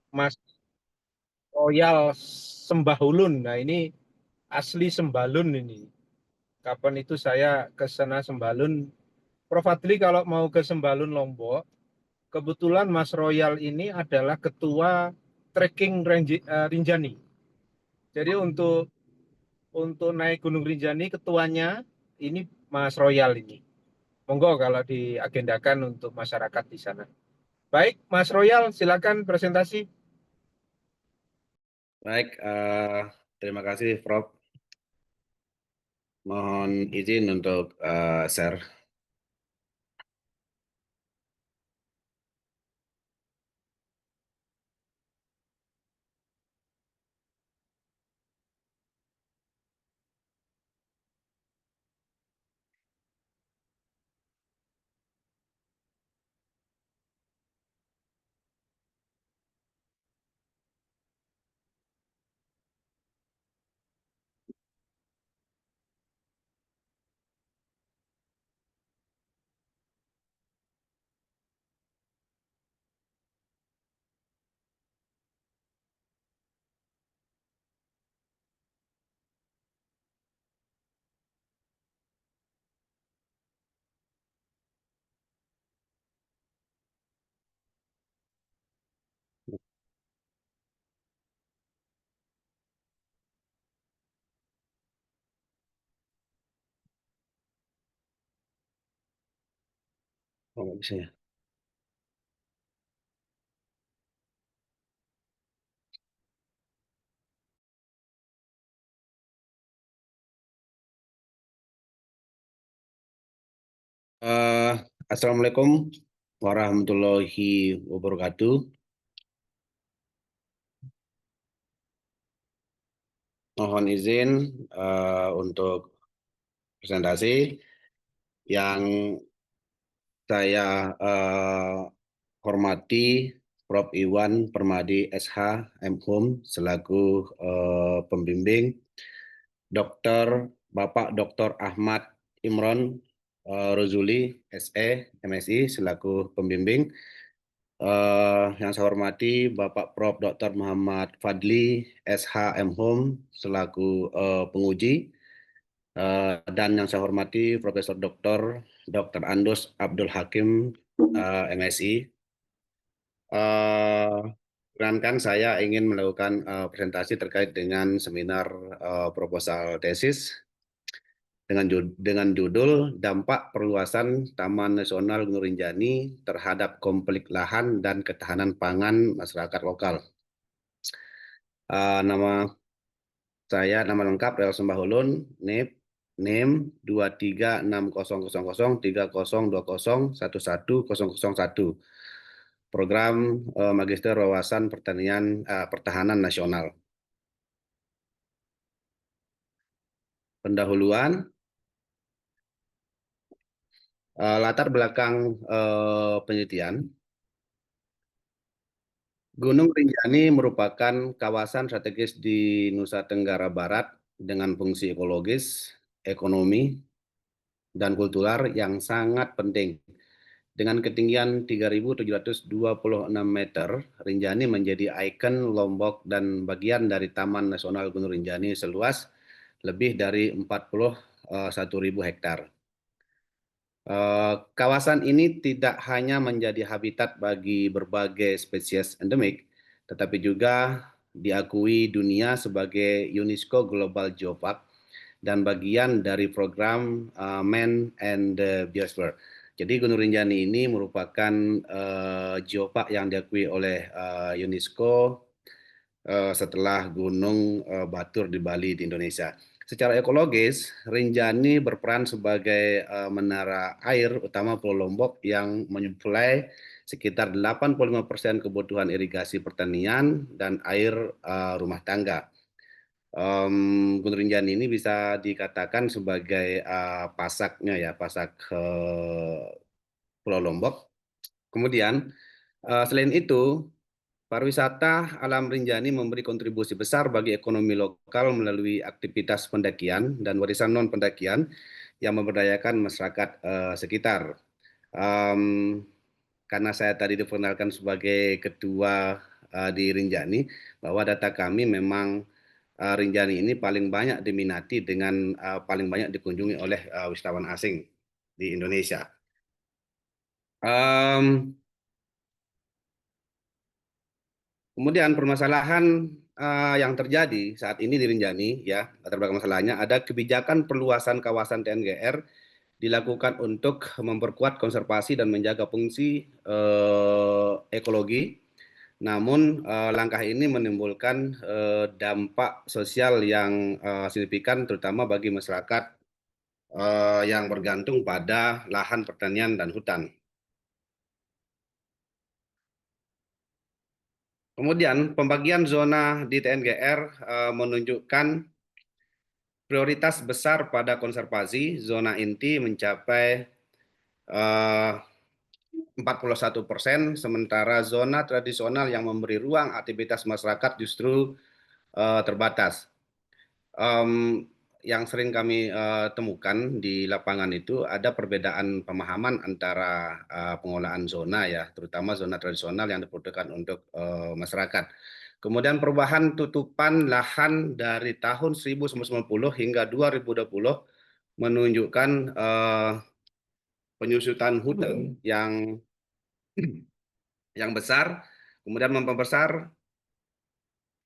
Mas Royal Sembahulun. Nah, ini asli Sembalun ini. Kapan itu saya ke sana Sembalun. Prof. Fadli kalau mau ke Sembalun Lombok, kebetulan Mas Royal ini adalah ketua trekking Rinjani. Jadi untuk naik Gunung Rinjani ketuanya ini Mas Royal ini. Monggo kalau diagendakan untuk masyarakat di sana. Baik, Mas Royal, silakan presentasi. Baik, terima kasih Prof. Mohon izin untuk share. Oh, nggak bisa ya. Eh, Assalamualaikum warahmatullahi wabarakatuh. Mohon izin untuk presentasi yang saya hormati Prof. Iwan Permadi SH MHum selaku pembimbing, Bapak Dr. Ahmad Imron Rozuli SE MSI selaku pembimbing. Yang saya hormati Bapak Prof. Dr. Muhammad Fadli SH MHum selaku penguji. Dan yang saya hormati Profesor Dr. Andus Abdul Hakim MSI. Perkenankan saya ingin melakukan presentasi terkait dengan seminar proposal tesis dengan judul Dampak Perluasan Taman Nasional Gunung Rinjani terhadap konflik lahan dan ketahanan pangan masyarakat lokal. Nama saya, nama lengkap Rel Sembahulun, NIM 23600030201101, Program Magister Wawasan Pertahanan Nasional. Pendahuluan, latar belakang penelitian. Gunung Rinjani merupakan kawasan strategis di Nusa Tenggara Barat dengan fungsi ekologis, ekonomi, dan kultural yang sangat penting. Dengan ketinggian 3.726 meter, Rinjani menjadi ikon Lombok dan bagian dari Taman Nasional Gunung Rinjani seluas lebih dari 41.000 hektar. Kawasan ini tidak hanya menjadi habitat bagi berbagai spesies endemik, tetapi juga diakui dunia sebagai UNESCO Global Geopark dan bagian dari program Man and the Biosphere. Jadi Gunung Rinjani ini merupakan geopark yang diakui oleh UNESCO setelah Gunung Batur di Bali di Indonesia. Secara ekologis, Rinjani berperan sebagai menara air utama Pulau Lombok yang menyuplai sekitar 85% kebutuhan irigasi pertanian dan air rumah tangga. Gunung Rinjani ini bisa dikatakan sebagai pasaknya ya, pasak Pulau Lombok. Kemudian selain itu, pariwisata alam Rinjani memberi kontribusi besar bagi ekonomi lokal melalui aktivitas pendakian dan warisan non pendakian yang memberdayakan masyarakat sekitar. Um, karena saya tadi diperkenalkan sebagai ketua di Rinjani, bahwa data kami memang Rinjani ini paling banyak diminati dengan paling banyak dikunjungi oleh wisatawan asing di Indonesia. Kemudian permasalahan yang terjadi saat ini di Rinjani, ya, latar belakang masalahnya ada kebijakan perluasan kawasan TNGR dilakukan untuk memperkuat konservasi dan menjaga fungsi ekologi. Namun langkah ini menimbulkan dampak sosial yang signifikan, terutama bagi masyarakat yang bergantung pada lahan pertanian dan hutan. Kemudian pembagian zona di TNGR menunjukkan prioritas besar pada konservasi. Zona inti mencapai 41%, sementara zona tradisional yang memberi ruang aktivitas masyarakat justru terbatas. Yang sering kami temukan di lapangan itu ada perbedaan pemahaman antara pengolahan zona, ya, terutama zona tradisional yang diperuntukkan untuk masyarakat. Kemudian perubahan tutupan lahan dari tahun 1990 hingga 2020 menunjukkan penyusutan hutan yang besar, kemudian memperbesar.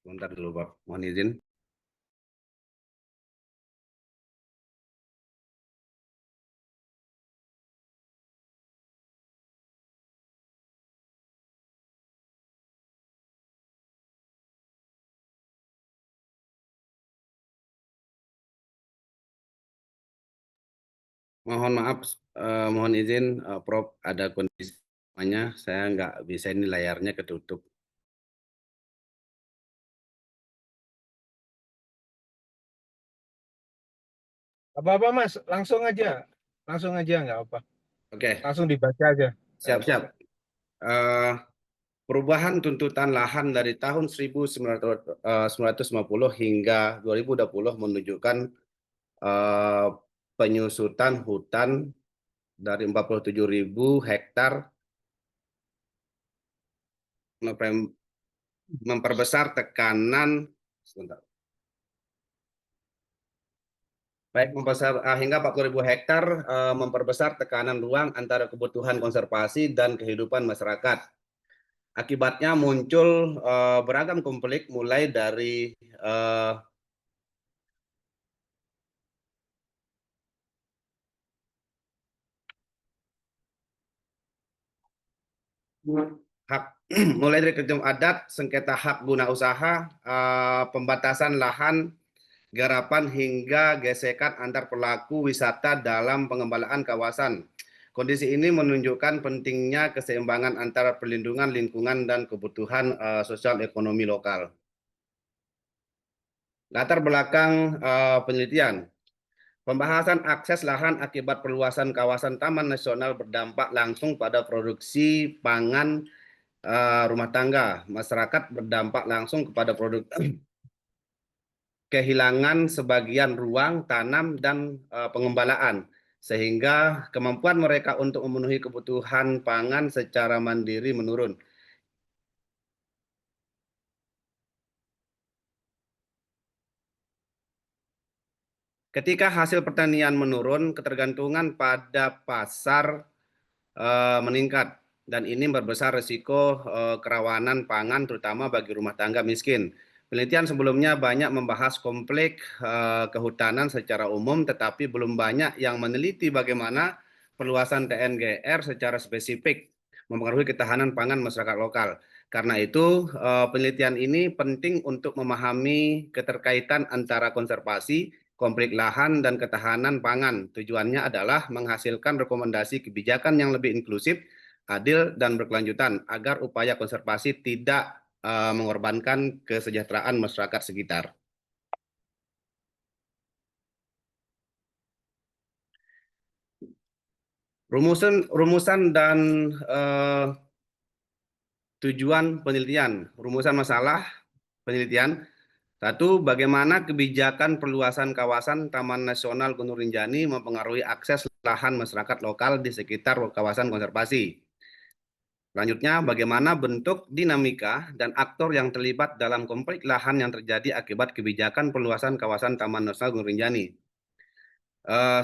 Sebentar dulu, Pak, mohon izin. Mohon maaf, mohon izin, Prof, ada kondisi semuanya, saya nggak bisa, ini layarnya ketutup. Apa-apa Mas, langsung aja nggak apa, Oke, langsung dibaca aja. siap-siap. Perubahan tuntutan lahan dari tahun 1950 hingga 2020 menunjukkan penyusutan hutan dari 47.000 hektar, memperbesar tekanan, sebentar. Baik, membesar hingga 40.000 hektar, memperbesar tekanan ruang antara kebutuhan konservasi dan kehidupan masyarakat. Akibatnya muncul beragam konflik, mulai dari hak mulai dari ketentuan adat, sengketa hak guna usaha, pembatasan lahan, garapan, hingga gesekan antar pelaku wisata dalam pengembangan kawasan. Kondisi ini menunjukkan pentingnya keseimbangan antara perlindungan lingkungan dan kebutuhan sosial ekonomi lokal. Latar belakang penelitian. Pembahasan akses lahan akibat perluasan kawasan Taman Nasional berdampak langsung pada produksi pangan rumah tangga. Masyarakat berdampak langsung kepada produk kehilangan sebagian ruang tanam dan pengembalaan, sehingga kemampuan mereka untuk memenuhi kebutuhan pangan secara mandiri menurun. Ketika hasil pertanian menurun, ketergantungan pada pasar meningkat, dan ini berbesar risiko kerawanan pangan, terutama bagi rumah tangga miskin. Penelitian sebelumnya banyak membahas konflik kehutanan secara umum, tetapi belum banyak yang meneliti bagaimana perluasan TNGR secara spesifik mempengaruhi ketahanan pangan masyarakat lokal. Karena itu, penelitian ini penting untuk memahami keterkaitan antara konservasi, konflik lahan, dan ketahanan pangan. Tujuannya adalah menghasilkan rekomendasi kebijakan yang lebih inklusif, adil, dan berkelanjutan agar upaya konservasi tidak mengorbankan kesejahteraan masyarakat sekitar. Rumusan dan tujuan penelitian. Rumusan masalah penelitian. Satu, bagaimana kebijakan perluasan kawasan Taman Nasional Gunung Rinjani mempengaruhi akses lahan masyarakat lokal di sekitar kawasan konservasi. Selanjutnya, bagaimana bentuk, dinamika, dan aktor yang terlibat dalam konflik lahan yang terjadi akibat kebijakan perluasan kawasan Taman Nasional Gunung Rinjani.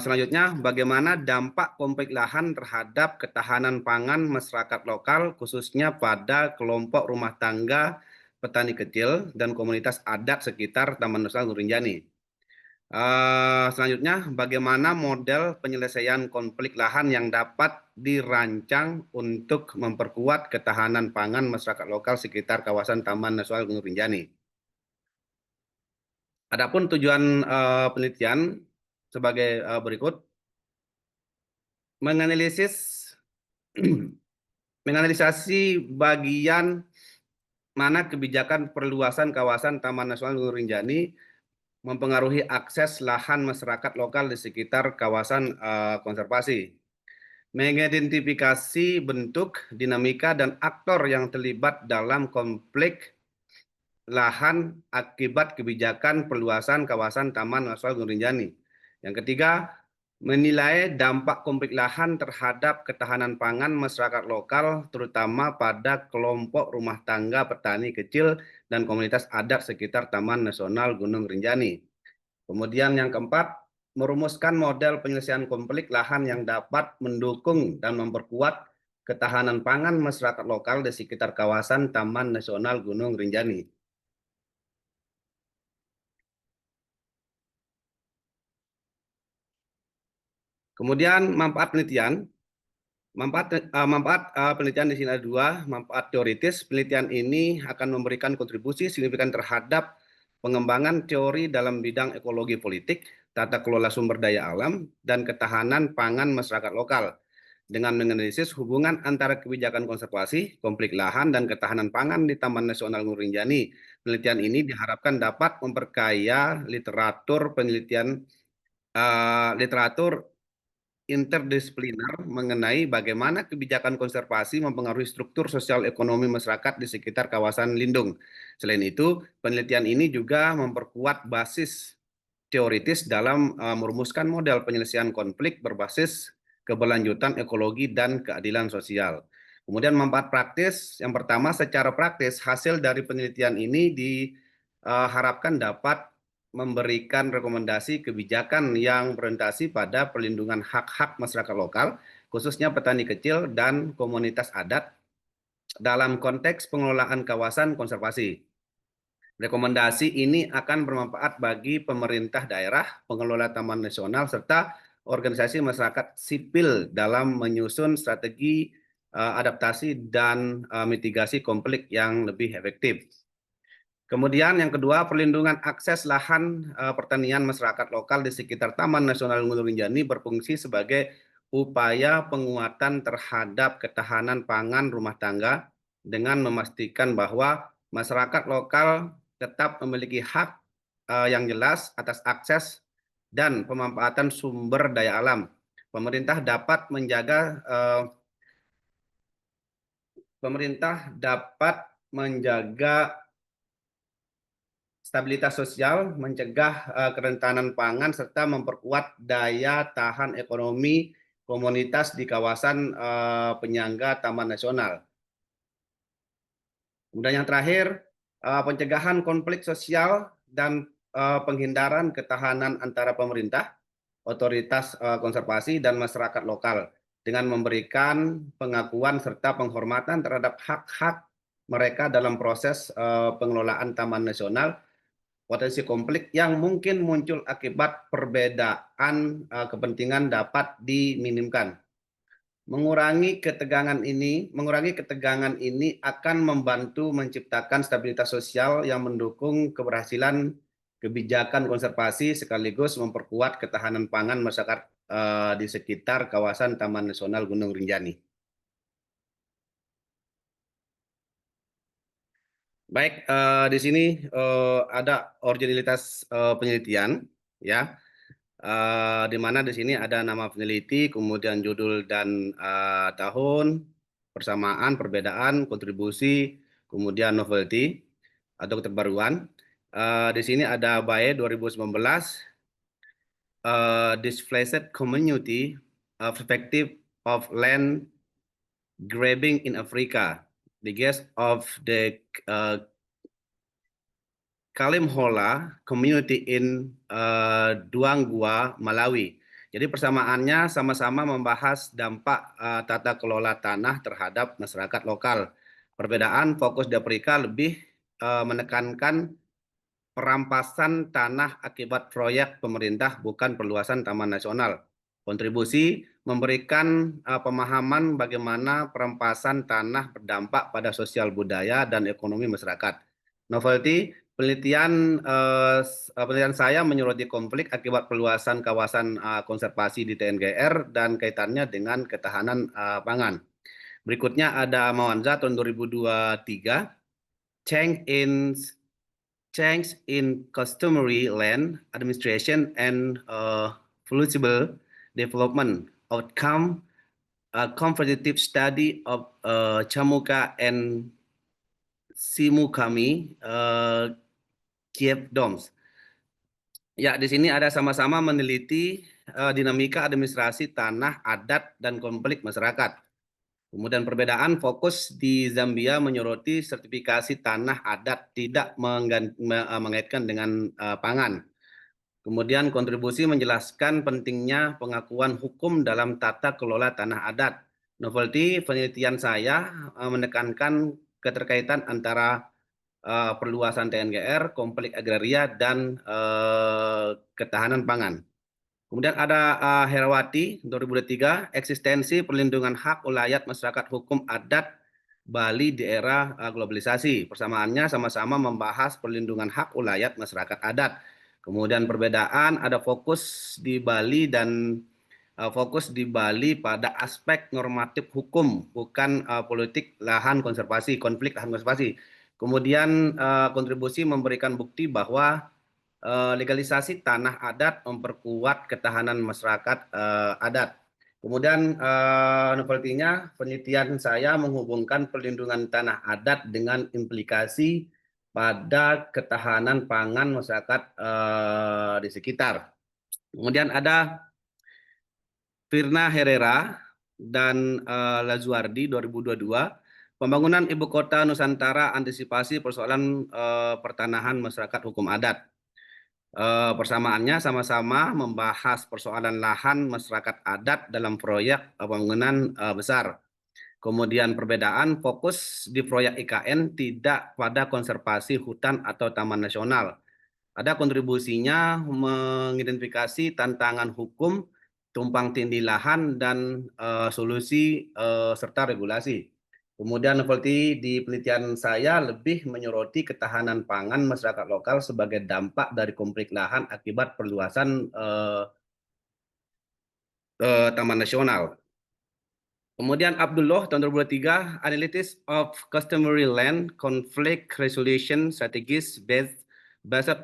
Selanjutnya, bagaimana dampak konflik lahan terhadap ketahanan pangan masyarakat lokal, khususnya pada kelompok rumah tangga, petani kecil, dan komunitas adat sekitar Taman Nasional Gunung Rinjani. Selanjutnya, bagaimana model penyelesaian konflik lahan yang dapat dirancang untuk memperkuat ketahanan pangan masyarakat lokal sekitar kawasan Taman Nasional Gunung Rinjani. Adapun tujuan penelitian sebagai berikut, menganalisasi bagian mana kebijakan perluasan kawasan Taman Nasional Gunung Rinjani mempengaruhi akses lahan masyarakat lokal di sekitar kawasan konservasi. Mengidentifikasi bentuk, dinamika, dan aktor yang terlibat dalam konflik lahan akibat kebijakan perluasan kawasan Taman Nasional Gunung Rinjani. Yang ketiga, menilai dampak konflik lahan terhadap ketahanan pangan masyarakat lokal, terutama pada kelompok rumah tangga petani kecil dan komunitas adat sekitar Taman Nasional Gunung Rinjani. Kemudian yang keempat, merumuskan model penyelesaian konflik lahan yang dapat mendukung dan memperkuat ketahanan pangan masyarakat lokal di sekitar kawasan Taman Nasional Gunung Rinjani. Kemudian manfaat penelitian. Manfaat penelitian di sini ada dua, manfaat teoritis. Penelitian ini akan memberikan kontribusi signifikan terhadap pengembangan teori dalam bidang ekologi politik, tata kelola sumber daya alam, dan ketahanan pangan masyarakat lokal. Dengan menganalisis hubungan antara kebijakan konservasi, konflik lahan, dan ketahanan pangan di Taman Nasional Gunung Rinjani. Penelitian ini diharapkan dapat memperkaya literatur penelitian literatur interdisipliner mengenai bagaimana kebijakan konservasi mempengaruhi struktur sosial ekonomi masyarakat di sekitar kawasan lindung. Selain itu, penelitian ini juga memperkuat basis teoritis dalam merumuskan model penyelesaian konflik berbasis keberlanjutan ekologi dan keadilan sosial. Kemudian manfaat praktis, yang pertama secara praktis hasil dari penelitian ini diharapkan dapat memberikan rekomendasi kebijakan yang berorientasi pada perlindungan hak-hak masyarakat lokal, khususnya petani kecil dan komunitas adat dalam konteks pengelolaan kawasan konservasi. Rekomendasi ini akan bermanfaat bagi pemerintah daerah, pengelola taman nasional, serta organisasi masyarakat sipil dalam menyusun strategi adaptasi dan mitigasi konflik yang lebih efektif. Kemudian yang kedua, perlindungan akses lahan pertanian masyarakat lokal di sekitar Taman Nasional Gunung Rinjani berfungsi sebagai upaya penguatan terhadap ketahanan pangan rumah tangga dengan memastikan bahwa masyarakat lokal tetap memiliki hak yang jelas atas akses dan pemanfaatan sumber daya alam. Pemerintah dapat menjaga stabilitas sosial, mencegah kerentanan pangan, serta memperkuat daya tahan ekonomi komunitas di kawasan penyangga Taman Nasional. Kemudian yang terakhir, pencegahan konflik sosial dan penghindaran ketahanan antara pemerintah, otoritas konservasi, dan masyarakat lokal dengan memberikan pengakuan serta penghormatan terhadap hak-hak mereka dalam proses pengelolaan Taman Nasional. Potensi konflik yang mungkin muncul akibat perbedaan kepentingan dapat diminimkan. Mengurangi ketegangan ini akan membantu menciptakan stabilitas sosial yang mendukung keberhasilan kebijakan konservasi sekaligus memperkuat ketahanan pangan masyarakat di sekitar kawasan Taman Nasional Gunung Rinjani. Baik, di sini ada originalitas penelitian, ya, di mana di sini ada nama peneliti, kemudian judul dan tahun, persamaan, perbedaan, kontribusi, kemudian novelty atau keterbaruan. Di sini ada BAE 2019, Displaced Community Perspective of Land grabbing in Africa, the guest of the Kalimhola community in Duanggua, Malawi. Jadi persamaannya sama-sama membahas dampak tata kelola tanah terhadap masyarakat lokal. Perbedaan fokus di Afrika lebih menekankan perampasan tanah akibat proyek pemerintah, bukan perluasan taman nasional. Kontribusi memberikan pemahaman bagaimana perampasan tanah berdampak pada sosial budaya dan ekonomi masyarakat. Novelty, penelitian saya menyoroti konflik akibat perluasan kawasan konservasi di TNGR dan kaitannya dengan ketahanan pangan. Berikutnya ada Mawanza tahun 2023, change in customary land administration and flexible development outcome, a competitive study of Chamuka and Simukami Kiev Doms. Ya, di sini ada sama-sama meneliti dinamika administrasi tanah adat dan konflik masyarakat. Kemudian perbedaan fokus di Zambia menyoroti sertifikasi tanah adat tidak mengaitkan dengan pangan. Kemudian kontribusi menjelaskan pentingnya pengakuan hukum dalam tata kelola tanah adat. Novelty penelitian saya menekankan keterkaitan antara perluasan TNGR, konflik agraria, dan ketahanan pangan. Kemudian ada Herawati 2003, eksistensi perlindungan hak ulayat masyarakat hukum adat Bali di era globalisasi. Persamaannya sama-sama membahas perlindungan hak ulayat masyarakat adat. Kemudian perbedaan ada fokus di Bali pada aspek normatif hukum, bukan politik lahan konservasi, konflik lahan konservasi. Kemudian kontribusi memberikan bukti bahwa legalisasi tanah adat memperkuat ketahanan masyarakat adat. Kemudian novelty-nya, penelitian saya menghubungkan perlindungan tanah adat dengan implikasi pada ketahanan pangan masyarakat di sekitar. Kemudian ada Firna Herrera dan Lazuardi 2022, pembangunan ibu kota Nusantara, antisipasi persoalan pertanahan masyarakat hukum adat. Persamaannya sama-sama membahas persoalan lahan masyarakat adat dalam proyek pembangunan besar. Kemudian perbedaan fokus di proyek IKN tidak pada konservasi hutan atau taman nasional. Ada kontribusinya mengidentifikasi tantangan hukum, tumpang tindih lahan, dan solusi serta regulasi. Kemudian novelty di penelitian saya lebih menyoroti ketahanan pangan masyarakat lokal sebagai dampak dari konflik lahan akibat perluasan taman nasional. Kemudian Abdullah tahun 2023, Analysis of Customary Land Conflict Resolution Strategies based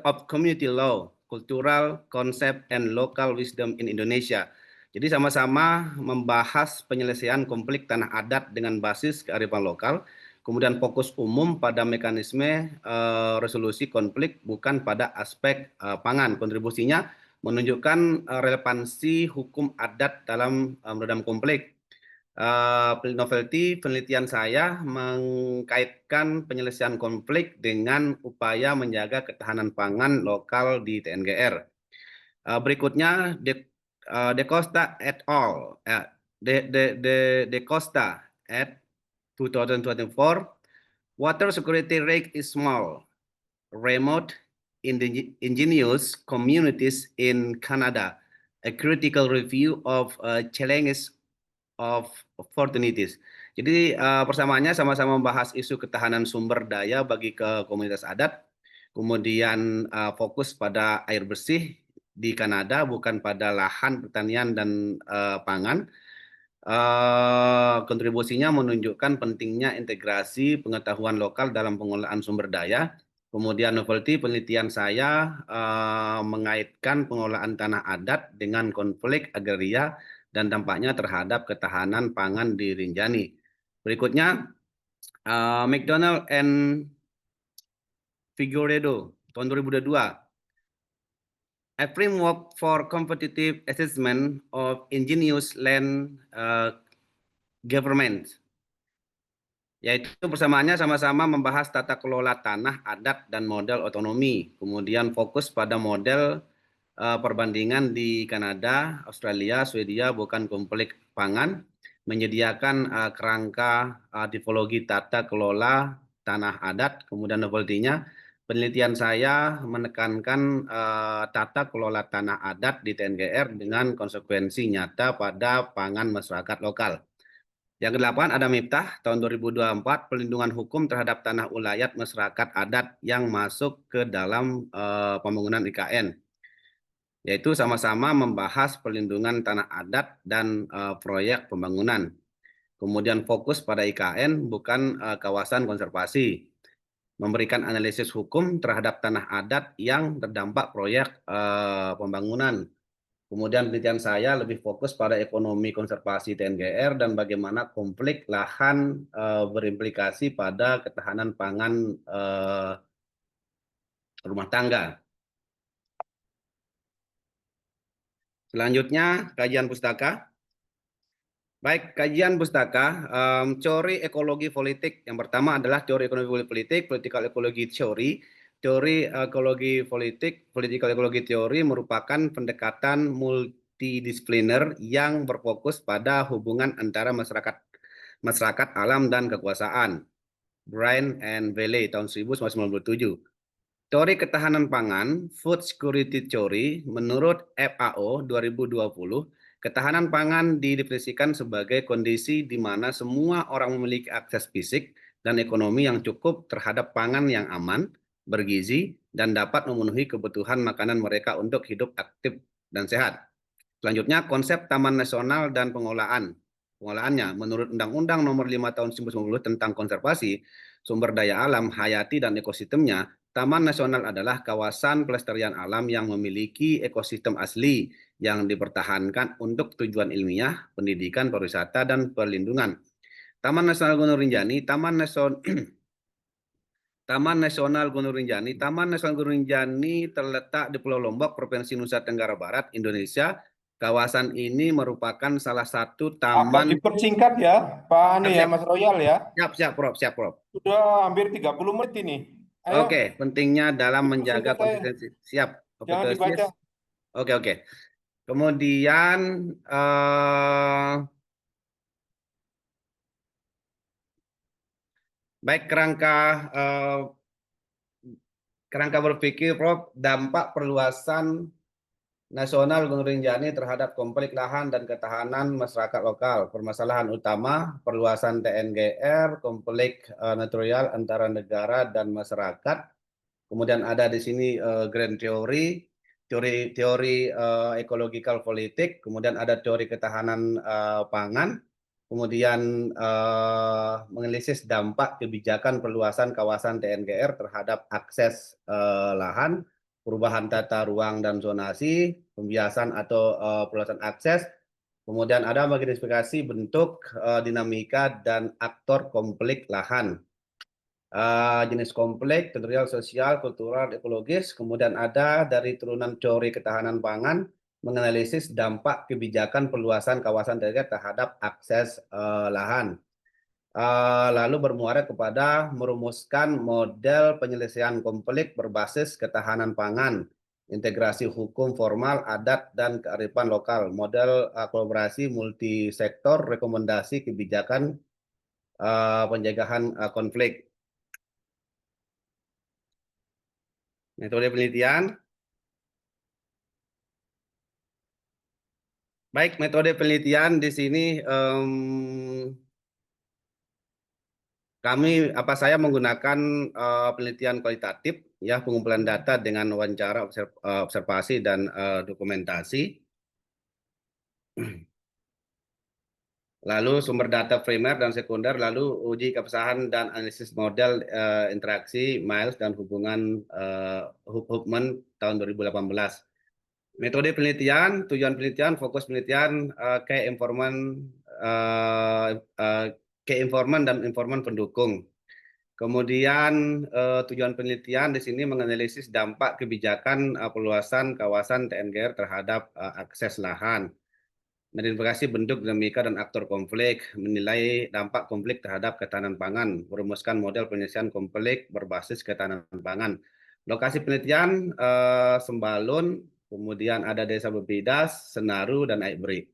of Community Law, Cultural Concept, and Local Wisdom in Indonesia. Jadi sama-sama membahas penyelesaian konflik tanah adat dengan basis kearifan lokal, kemudian fokus umum pada mekanisme resolusi konflik, bukan pada aspek pangan. Kontribusinya menunjukkan relevansi hukum adat dalam meredam konflik. Novelty penelitian saya mengkaitkan penyelesaian konflik dengan upaya menjaga ketahanan pangan lokal di TNGR. Berikutnya De Costa et al. De Costa et 2024, water security rate is small, remote, indigenous communities in Canada, a critical review of challenges of opportunities. Jadi persamaannya sama-sama membahas isu ketahanan sumber daya bagi komunitas adat, kemudian fokus pada air bersih di Kanada, bukan pada lahan pertanian dan pangan. Kontribusinya menunjukkan pentingnya integrasi pengetahuan lokal dalam pengelolaan sumber daya. Kemudian novelty penelitian saya mengaitkan pengelolaan tanah adat dengan konflik agraria dan dampaknya terhadap ketahanan pangan di Rinjani. Berikutnya, McDonald and Figueredo tahun 2022, a framework for competitive assessment of indigenous land government. Yaitu persamaannya sama-sama membahas tata kelola tanah, adat, dan model otonomi. Kemudian fokus pada model perbandingan di Kanada, Australia, Swedia, bukan konflik pangan, menyediakan kerangka tipologi tata kelola tanah adat, kemudian novelty-nya. Penelitian saya menekankan tata kelola tanah adat di TNGR dengan konsekuensi nyata pada pangan masyarakat lokal. Yang kedelapan ada Miftah tahun 2024 pelindungan hukum terhadap tanah ulayat masyarakat adat yang masuk ke dalam pembangunan IKN, yaitu sama-sama membahas perlindungan tanah adat dan proyek pembangunan. Kemudian fokus pada IKN bukan kawasan konservasi, memberikan analisis hukum terhadap tanah adat yang terdampak proyek pembangunan. Kemudian penelitian saya lebih fokus pada ekonomi konservasi TNGR dan bagaimana konflik lahan berimplikasi pada ketahanan pangan rumah tangga. Selanjutnya, kajian pustaka. Baik, kajian pustaka, teori ekologi politik. Yang pertama adalah teori ekonomi politik, political ecology theory. Teori ekologi politik, political ecology theory merupakan pendekatan multidisipliner yang berfokus pada hubungan antara masyarakat alam dan kekuasaan. Bryan and Valley tahun 1997. Teori ketahanan pangan, Food Security Theory, menurut FAO 2020, ketahanan pangan didefinisikan sebagai kondisi di mana semua orang memiliki akses fisik dan ekonomi yang cukup terhadap pangan yang aman, bergizi, dan dapat memenuhi kebutuhan makanan mereka untuk hidup aktif dan sehat. Selanjutnya, konsep Taman Nasional dan Pengolahannya, menurut Undang-Undang Nomor 5 Tahun 1990 tentang konservasi sumber daya alam, hayati, dan ekosistemnya, Taman Nasional adalah kawasan pelestarian alam yang memiliki ekosistem asli yang dipertahankan untuk tujuan ilmiah, pendidikan, pariwisata, dan perlindungan. Taman Nasional Gunung Rinjani, Taman Nasional Gunung Rinjani. Taman Nasional Gunung Rinjani terletak di Pulau Lombok, Provinsi Nusa Tenggara Barat, Indonesia. Kawasan ini merupakan salah satu Agak taman. dipersingkat ya, Pak Ane ya, Siap, Mas Royal ya. siap, Prof, siap, Prof. Sudah hampir 30 menit ini. Ayo, Oke, pentingnya dalam menjaga dipersingkat aja. konsistensi. Siap, Jangan kompetensi. dibaca. Oke. Kemudian baik kerangka berpikir, Prof, dampak perluasan nasional Gunung Rinjani terhadap konflik lahan dan ketahanan masyarakat lokal. Permasalahan utama perluasan TNGR, konflik teritorial antara negara dan masyarakat. Kemudian ada di sini grand teori ecological politik, kemudian ada teori ketahanan pangan, kemudian menganalisis dampak kebijakan perluasan kawasan TNGR terhadap akses lahan, perubahan tata ruang dan zonasi, pembiasan atau perluasan akses, kemudian ada magnifikasi bentuk, dinamika, dan aktor konflik lahan. Jenis konflik, teritorial, sosial, kultural, ekologis, kemudian ada dari turunan teori ketahanan pangan, menganalisis dampak kebijakan perluasan kawasan daerah terhadap akses lahan. Lalu bermuara kepada merumuskan model penyelesaian konflik berbasis ketahanan pangan, integrasi hukum formal, adat, dan kearifan lokal, model kolaborasi multisektor, rekomendasi kebijakan pencegahan konflik. Metode penelitian. Baik, metode penelitian di sini saya menggunakan penelitian kualitatif, ya, pengumpulan data dengan wawancara, observasi, dan dokumentasi. Lalu sumber data primer dan sekunder, lalu uji keabsahan dan analisis model interaksi, Miles, dan hubungan Huffman tahun 2018. Metode penelitian, tujuan penelitian, fokus penelitian, key informant dan informan pendukung. Kemudian tujuan penelitian di sini menganalisis dampak kebijakan perluasan kawasan TNGR terhadap akses lahan. mengidentifikasi bentuk, dinamika, dan aktor konflik, menilai dampak konflik terhadap ketahanan pangan, merumuskan model penyelesaian konflik berbasis ketahanan pangan. Lokasi penelitian Sembalun, kemudian ada Desa Bebidas, Senaru, dan Aikbri.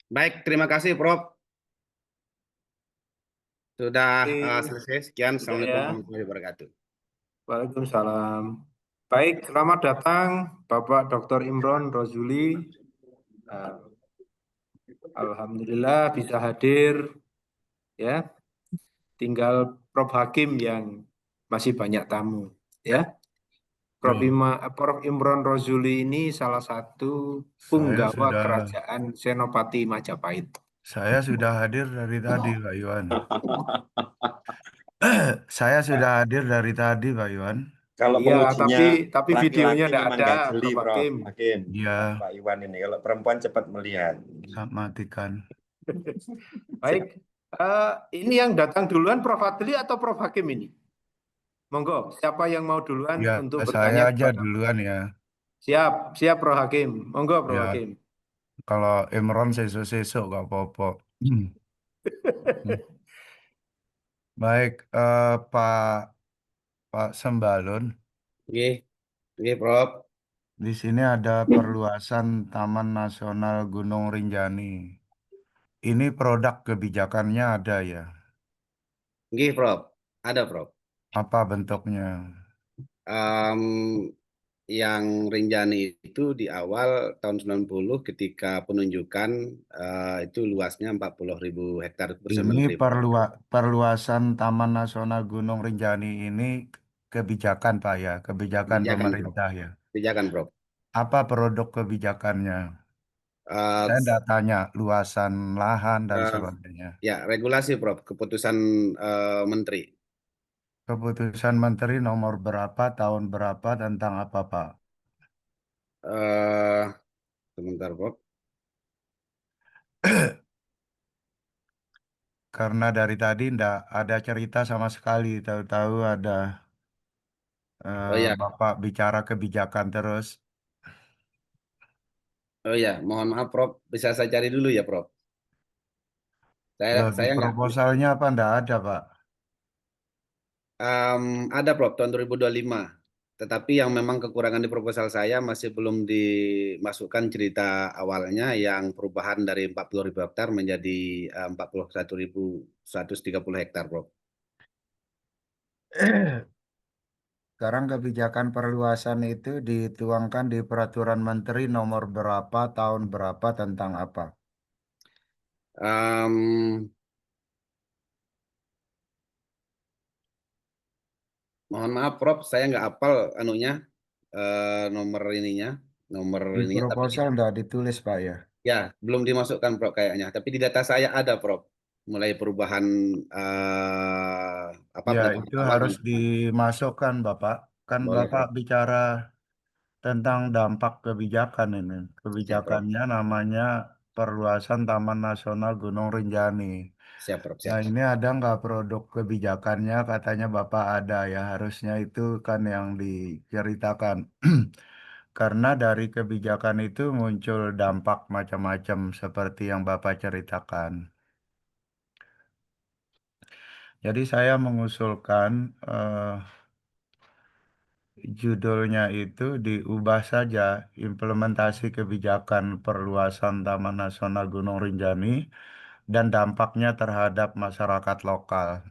Baik, terima kasih Prof. Sudah selesai. Sekian. Assalamualaikum ya. warahmatullahi wabarakatuh. Waalaikumsalam. Baik, selamat datang Bapak Dr. Imron Rozuli. Alhamdulillah bisa hadir, ya. Tinggal Prof. Hakim yang masih banyak tamu, ya. Prof. Imron Rozuli ini salah satu punggawa kerajaan Senopati Majapahit. Saya sudah hadir dari tadi, Pak Iwan. Saya sudah hadir dari tadi, Pak Iwan. Kalau Iya, pengujinya tapi videonya laki-laki tidak memang ada, nggak jeli, Prof. Prof. Hakim. Hakim. Iya. Pak Iwan ini. Kalau perempuan cepat melihat. Matikan. Baik, ini yang datang duluan Prof. Adli atau Prof. Hakim ini? Monggo, siapa yang mau duluan Ya, untuk saya bertanya aja kepada duluan ya. Siap, siap Prof. Hakim. Monggo Prof. Ya. Hakim. Kalau Imron sesuk-sesuk gak apa-apa. Baik, Pak Sembalun. Oke, Prof. Di sini ada perluasan Taman Nasional Gunung Rinjani. Ini produk kebijakannya ada ya? Oke, Prof. Ada, Prof. Apa bentuknya? Yang Rinjani itu di awal tahun 90 ketika penunjukan itu luasnya 40.000 hektar bersama Ini Menteri. perluasan Taman Nasional Gunung Rinjani ini kebijakan Pak ya, kebijakan Kebijakan, pemerintah ya. Kebijakan, Prof. Apa produk kebijakannya? Eh, Saya tidak tanya luasan lahan dan eh, sebagainya. ya, regulasi, Prof. Keputusan Menteri. Keputusan Menteri nomor berapa, tahun berapa, tentang apa Pak? Eh, Sebentar, Prof. Karena dari tadi tidak ada cerita sama sekali, tahu-tahu ada Oh ya, Bapak bicara kebijakan terus. oh ya, mohon maaf, Prof. Bisa saya cari dulu ya, Prof. Loh, di Saya nggak. proposalnya apa tidak ada Pak? Ada, Prof, tahun 2025. Tetapi yang memang kekurangan di proposal saya masih belum dimasukkan cerita awalnya yang perubahan dari 40.000 hektar menjadi 41.130 hektar, Prof. Sekarang kebijakan perluasan itu dituangkan di Peraturan Menteri nomor berapa, tahun berapa, tentang apa? Em, Mohon maaf, Prof, saya nggak hafal anunya nomor ininya, Di tapi proposal tidak ditulis Pak ya? ya belum dimasukkan, Prof, kayaknya. Tapi di data saya ada, Prof, mulai perubahan Ya, penetapan itu awal dan harus dimasukkan Bapak. Kan boleh, Bapak Prof. bicara tentang dampak kebijakan ini. Siap, Prof. Kebijakannya namanya Perluasan Taman Nasional Gunung Rinjani. Siap, Prof. Nah, Siap. ini ada nggak produk kebijakannya? Katanya Bapak ada ya. Harusnya itu kan yang diceritakan. Karena dari kebijakan itu muncul dampak macam-macam seperti yang Bapak ceritakan. Jadi saya mengusulkan judulnya itu diubah saja, implementasi kebijakan perluasan Taman Nasional Gunung Rinjani dan dampaknya terhadap masyarakat lokal.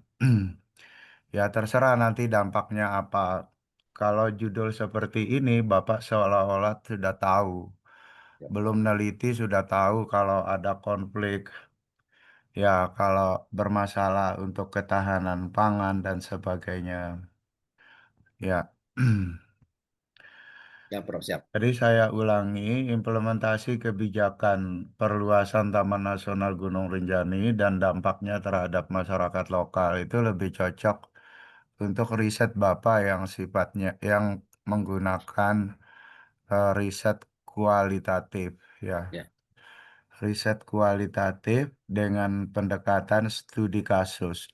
Ya terserah nanti dampaknya apa. Kalau judul seperti ini Bapak seolah-olah sudah tahu. Siap. Belum neliti sudah tahu kalau ada konflik. Ya kalau bermasalah untuk ketahanan pangan dan sebagainya. Ya. Ya, Prof. Siap. Jadi saya ulangi, implementasi kebijakan perluasan Taman Nasional Gunung Rinjani dan dampaknya terhadap masyarakat lokal itu lebih cocok untuk riset Bapak yang sifatnya yang menggunakan riset kualitatif ya. Ya. Riset kualitatif dengan pendekatan studi kasus.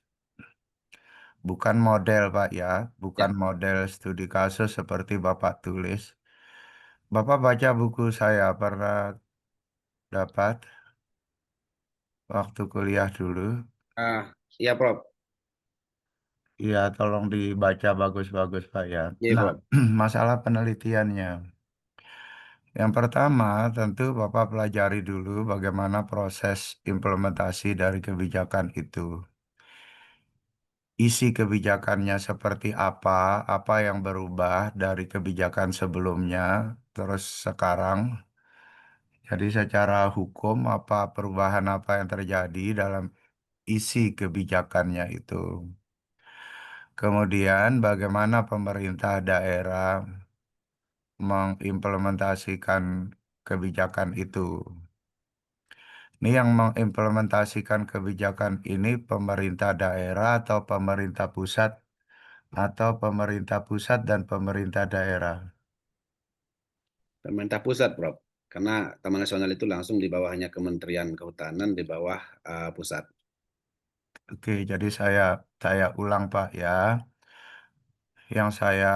bukan model Pak ya, Ya, bukan model studi kasus seperti Bapak tulis. Bapak baca buku saya pernah dapat waktu kuliah dulu. iya Prof. Iya, tolong dibaca bagus-bagus Pak ya. Iya Nah, Prof. masalah penelitiannya. Yang pertama, tentu Bapak pelajari dulu bagaimana proses implementasi dari kebijakan itu. Isi kebijakannya seperti apa yang berubah dari kebijakan sebelumnya, terus sekarang. Jadi secara hukum perubahan apa yang terjadi dalam isi kebijakannya itu. Kemudian bagaimana pemerintah daerah mengimplementasikan kebijakan itu. Ini yang mengimplementasikan kebijakan ini pemerintah daerah atau pemerintah pusat dan pemerintah daerah. Pemerintah pusat, Prof. Karena Taman Nasional itu langsung di bawahnya Kementerian Kehutanan, di bawah pusat. Oke, jadi saya ulang Pak ya. Yang saya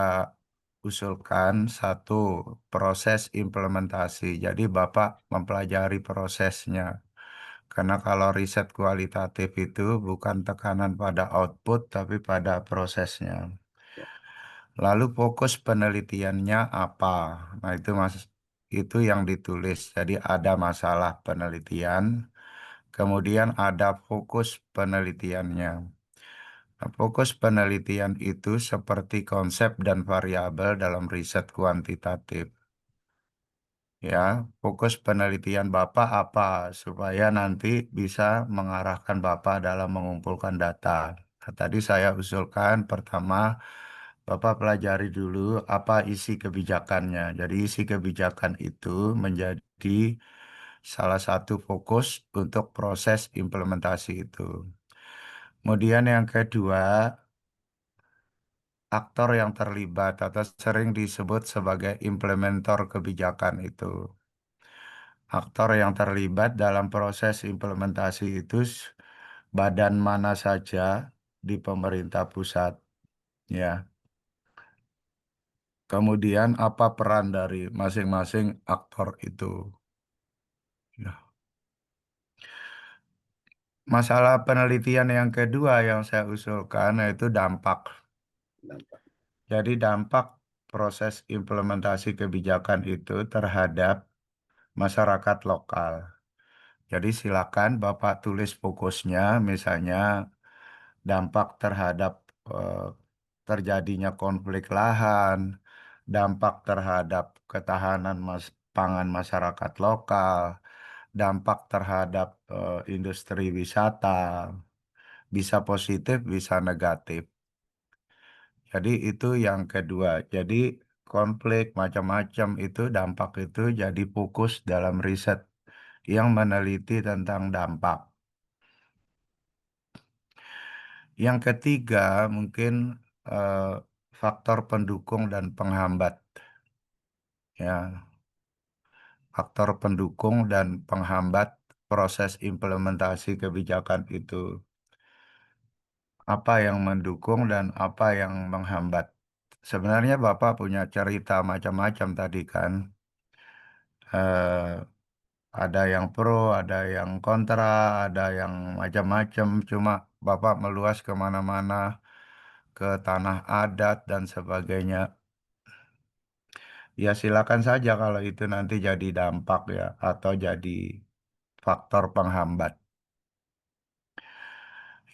usulkan satu proses implementasi. Jadi Bapak mempelajari prosesnya. Karena kalau riset kualitatif itu bukan tekanan pada output tapi pada prosesnya. Lalu fokus penelitiannya apa? Nah, itu yang ditulis. Jadi ada masalah penelitian, kemudian ada fokus penelitiannya. Nah, fokus penelitian itu seperti konsep dan variabel dalam riset kuantitatif. Ya, fokus penelitian Bapak apa supaya nanti bisa mengarahkan Bapak dalam mengumpulkan data. Nah, tadi saya usulkan pertama Bapak pelajari dulu apa isi kebijakannya. Jadi isi kebijakan itu menjadi salah satu fokus untuk proses implementasi itu. Kemudian yang kedua, aktor yang terlibat atau sering disebut sebagai implementer kebijakan itu. Aktor yang terlibat dalam proses implementasi itu badan mana saja di pemerintah pusat, ya. Kemudian apa peran dari masing-masing aktor itu? Ya. Masalah penelitian yang kedua yang saya usulkan yaitu dampak. Dampak. Jadi dampak proses implementasi kebijakan itu terhadap masyarakat lokal. Jadi silakan Bapak tulis fokusnya, misalnya dampak terhadap eh, terjadinya konflik lahan, dampak terhadap ketahanan pangan masyarakat lokal, dampak terhadap industri wisata, bisa positif, bisa negatif. Jadi itu yang kedua. Jadi konflik macam-macam itu dampak itu jadi fokus dalam riset yang meneliti tentang dampak. Yang ketiga mungkin eh, faktor pendukung dan penghambat. Ya, faktor pendukung dan penghambat proses implementasi kebijakan itu. Apa yang mendukung dan apa yang menghambat. Sebenarnya Bapak punya cerita macam-macam tadi kan. Eh, ada yang pro, ada yang kontra, ada yang macam-macam. Cuma Bapak meluas kemana-mana, ke tanah adat dan sebagainya. Ya silakan saja kalau itu nanti jadi dampak ya, atau jadi faktor penghambat.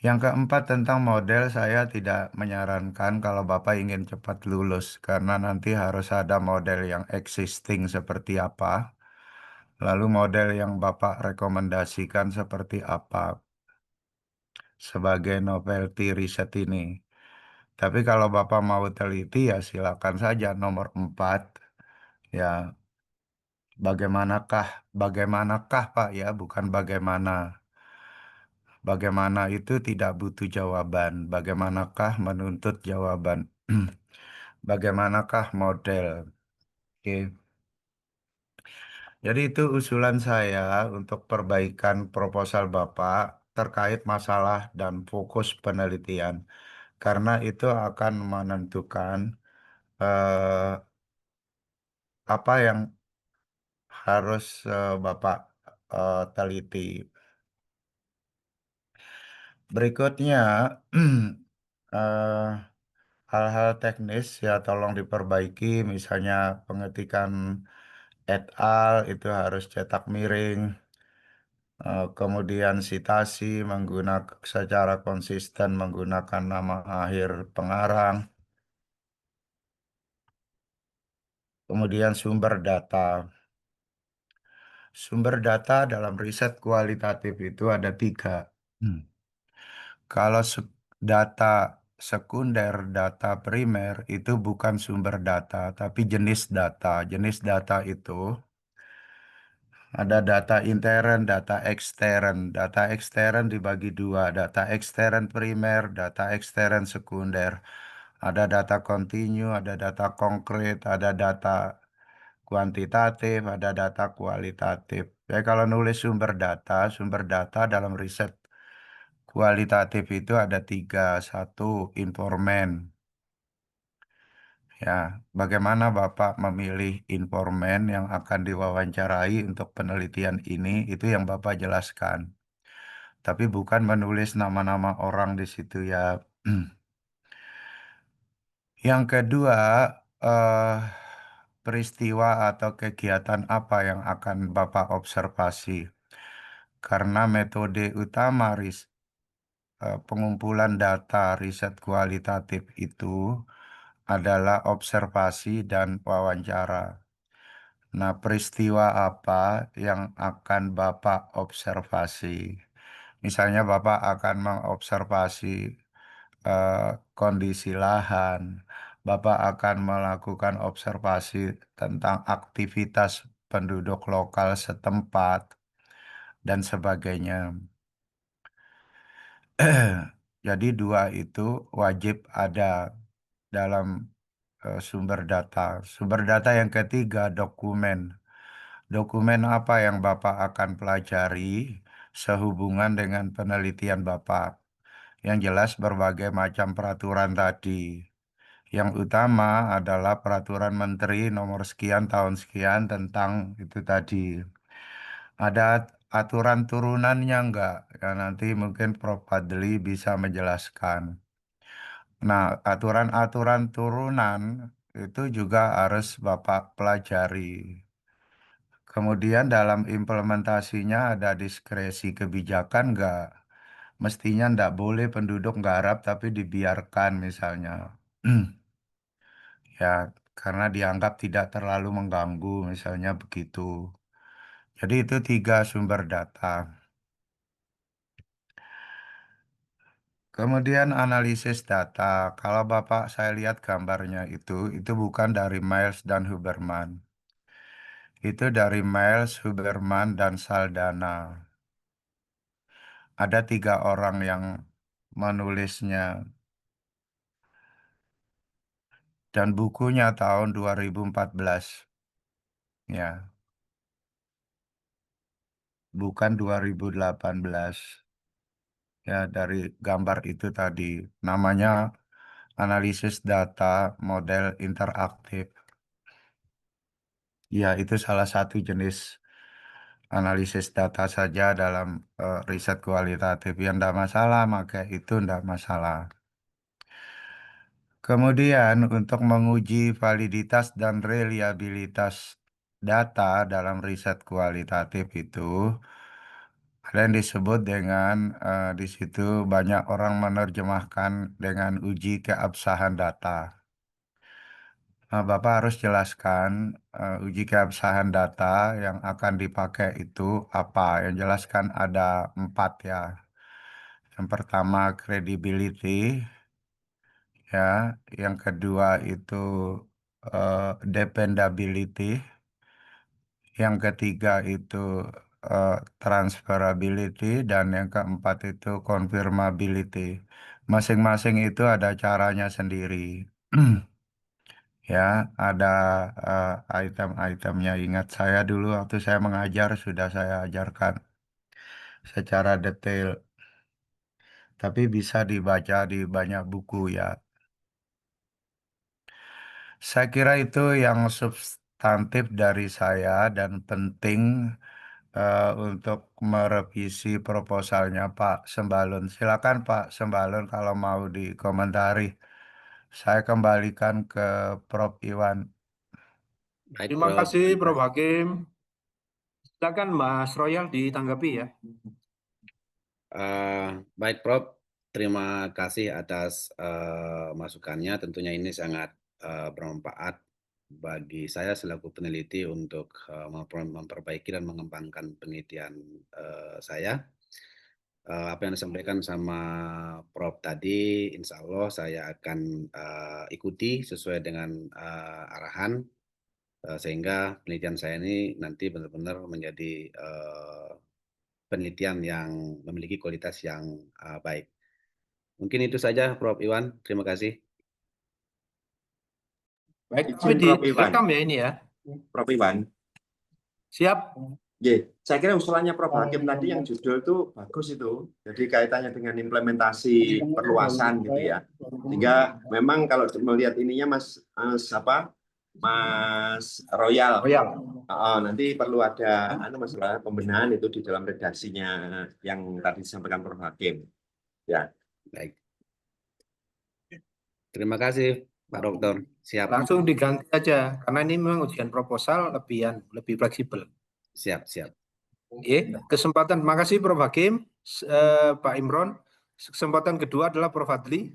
Yang keempat tentang model, saya tidak menyarankan kalau Bapak ingin cepat lulus, karena nanti harus ada model yang existing seperti apa, lalu model yang Bapak rekomendasikan seperti apa sebagai novelty riset ini. Tapi kalau Bapak mau teliti ya silakan saja nomor 4, ya bagaimanakah Pak ya, bukan bagaimana. Bagaimana itu tidak butuh jawaban. Bagaimanakah menuntut jawaban? Bagaimanakah model? Oke. Jadi itu usulan saya untuk perbaikan proposal Bapak terkait masalah dan fokus penelitian. karena itu akan menentukan eh, apa yang harus Bapak teliti. Berikutnya, eh, hal-hal teknis ya tolong diperbaiki, misalnya pengetikan et al. Itu harus cetak miring, kemudian sitasi menggunakan secara konsisten menggunakan nama akhir pengarang, kemudian sumber data. Sumber data dalam riset kualitatif itu ada tiga. Hmm. Kalau data sekunder, data primer itu bukan sumber data, tapi jenis data. Jenis data itu ada data intern, data ekstern. Data ekstern dibagi dua, data ekstern primer, data ekstern sekunder. Ada data kontinu, ada data konkret, ada data kuantitatif, ada data kualitatif. Ya, kalau nulis sumber data dalam riset kualitatif itu ada tiga. Satu, informan. Ya, bagaimana Bapak memilih informan yang akan diwawancarai untuk penelitian ini, itu yang Bapak jelaskan. Tapi bukan menulis nama-nama orang di situ ya. Yang kedua, eh, peristiwa atau kegiatan apa yang akan Bapak observasi? Karena metode utama pengumpulan data riset kualitatif itu adalah observasi dan wawancara. Nah, peristiwa apa yang akan Bapak observasi? Misalnya Bapak akan mengobservasi eh, kondisi lahan, Bapak akan melakukan observasi tentang aktivitas penduduk lokal setempat, dan sebagainya. Jadi dua itu wajib ada dalam sumber data. Sumber data yang ketiga, dokumen. Dokumen apa yang Bapak akan pelajari sehubungan dengan penelitian Bapak? Yang jelas berbagai macam peraturan tadi. Yang utama adalah peraturan Menteri nomor sekian tahun sekian tentang itu tadi. Ada aturan turunannya enggak? Ya, nanti mungkin Prof. Fadli bisa menjelaskan. Nah, aturan-aturan turunan itu juga harus Bapak pelajari. Kemudian dalam implementasinya ada diskresi kebijakan enggak? Mestinya enggak boleh penduduk garap tapi dibiarkan misalnya. Ya, karena dianggap tidak terlalu mengganggu misalnya begitu. Jadi itu tiga sumber data. Kemudian analisis data. Kalau Bapak saya lihat gambarnya itu bukan dari Miles dan Huberman. Itu dari Miles, Huberman, dan Saldana. Ada tiga orang yang menulisnya. Dan bukunya tahun 2014. Ya, bukan 2018. Ya, dari gambar itu tadi. Namanya analisis data model interaktif. Ya, itu salah satu jenis analisis data saja dalam riset kualitatif. Yang tidak masalah, maka itu tidak masalah. Kemudian untuk menguji validitas dan reliabilitas data dalam riset kualitatif itu ada yang disebut dengan di situ banyak orang menerjemahkan dengan uji keabsahan data. Nah, Bapak harus jelaskan uji keabsahan data yang akan dipakai itu apa. Yang jelaskan ada 4 ya. Yang pertama credibility, ya. Yang kedua itu dependability. Yang ketiga itu eh, transferability dan yang keempat itu confirmability. Masing-masing itu ada caranya sendiri. Ya, ada item-itemnya. Ingat saya dulu waktu saya mengajar sudah saya ajarkan secara detail. tapi bisa dibaca di banyak buku ya. Saya kira itu yang substantif dari saya dan penting untuk merevisi proposalnya Pak Sembalun. Silakan Pak Sembalun kalau mau dikomentari. Saya kembalikan ke Prof. Iwan. Baik, Terima Prof. kasih Prof. Hakim. Silakan Mas Royal ditanggapi ya. Baik, Prof. Terima kasih atas masukannya. Tentunya ini sangat bermanfaat bagi saya selaku peneliti untuk memperbaiki dan mengembangkan penelitian saya. Apa yang disampaikan sama Prof tadi, insya Allah saya akan ikuti sesuai dengan arahan sehingga penelitian saya ini nanti benar-benar menjadi penelitian yang memiliki kualitas yang baik. Mungkin itu saja, Prof. Iwan. Terima kasih. Baik, Izin, tapi Prof. Iwan. direkam ya ini ya. Prof. Iwan. Siap. Saya kira usulannya Prof. Hakim tadi yang judul itu bagus itu. Jadi kaitannya dengan implementasi perluasan gitu ya. Sehingga memang kalau melihat ininya Mas Royal. Nanti perlu ada masalah pembenahan itu di dalam redaksinya yang tadi disampaikan Prof. Hakim. Ya. Baik. Terima kasih, Pak Dokter. Siap. Langsung diganti aja karena ini memang ujian proposal lebih fleksibel. Siap. Kesempatan, terima kasih Prof. Hakim, Pak Imron. Kesempatan kedua adalah Prof. Adli.